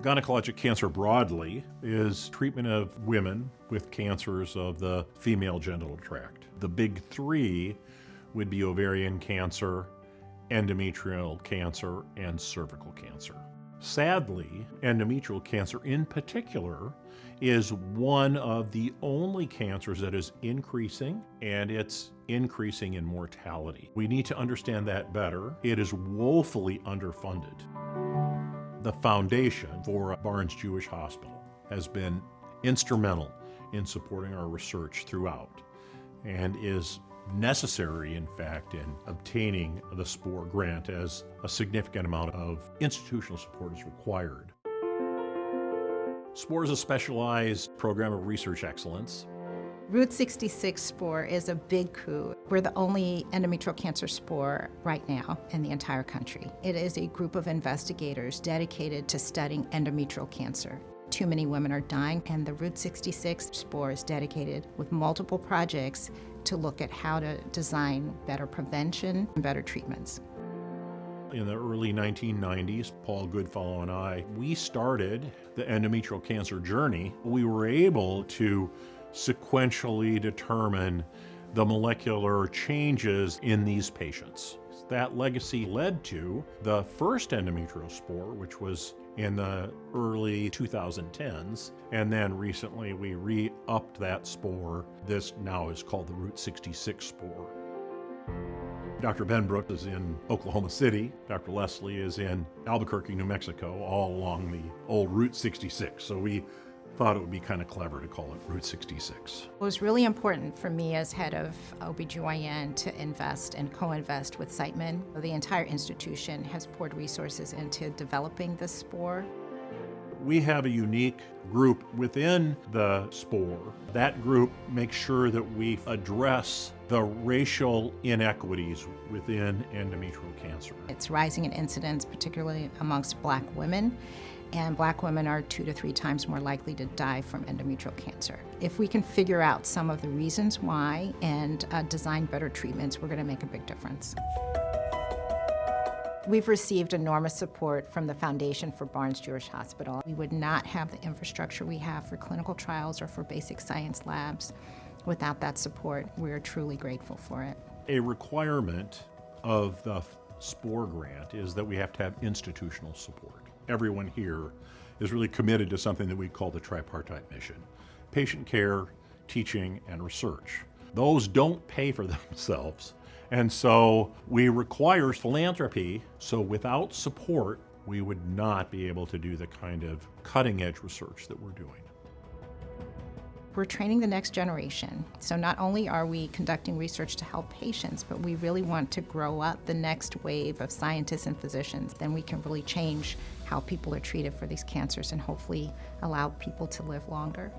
Gynecologic cancer broadly is treatment of women with cancers of the female genital tract. The big three would be ovarian cancer, endometrial cancer, and cervical cancer. Sadly, endometrial cancer in particular is one of the only cancers that is increasing, and it's increasing in mortality. We need to understand that better. It is woefully underfunded. The foundation for Barnes-Jewish Hospital has been instrumental in supporting our research throughout and is necessary, in fact, in obtaining the SPORE grant, as a significant amount of institutional support is required. SPORE is a specialized program of research excellence. Route 66 SPORE is a big coup. We're the only endometrial cancer SPORE right now in the entire country. It is a group of investigators dedicated to studying endometrial cancer. Too many women are dying, and the Route 66 SPORE is dedicated with multiple projects to look at how to design better prevention and better treatments. In the early 1990s, Paul Goodfellow and I, we started the endometrial cancer journey. We were able to sequentially determine the molecular changes in these patients. That legacy led to the first endometrial SPORE, which was in the early 2010s, and then recently we re-upped that SPORE. This now is called the Route 66 SPORE. Dr. Benbrook is in Oklahoma City. Dr. Leslie is in Albuquerque, New Mexico, all along the old Route 66. So we thought it would be kind of clever to call it Route 66. It was really important for me as head of OBGYN to invest and co-invest with Siteman. The entire institution has poured resources into developing this SPORE. We have a unique group within the SPORE. That group makes sure that we address the racial inequities within endometrial cancer. It's rising in incidence, particularly amongst Black women, and Black women are 2 to 3 times more likely to die from endometrial cancer. If we can figure out some of the reasons why and design better treatments, we're going to make a big difference. We've received enormous support from the Foundation for Barnes-Jewish Hospital. We would not have the infrastructure we have for clinical trials or for basic science labs without that support. We're truly grateful for it. A requirement of the SPORE grant is that we have to have institutional support. Everyone here is really committed to something that we call the tripartite mission: patient care, teaching, and research. Those don't pay for themselves. And so we require philanthropy, so without support, we would not be able to do the kind of cutting-edge research that we're doing. We're training the next generation. So not only are we conducting research to help patients, but we really want to grow up the next wave of scientists and physicians. Then we can really change how people are treated for these cancers and hopefully allow people to live longer.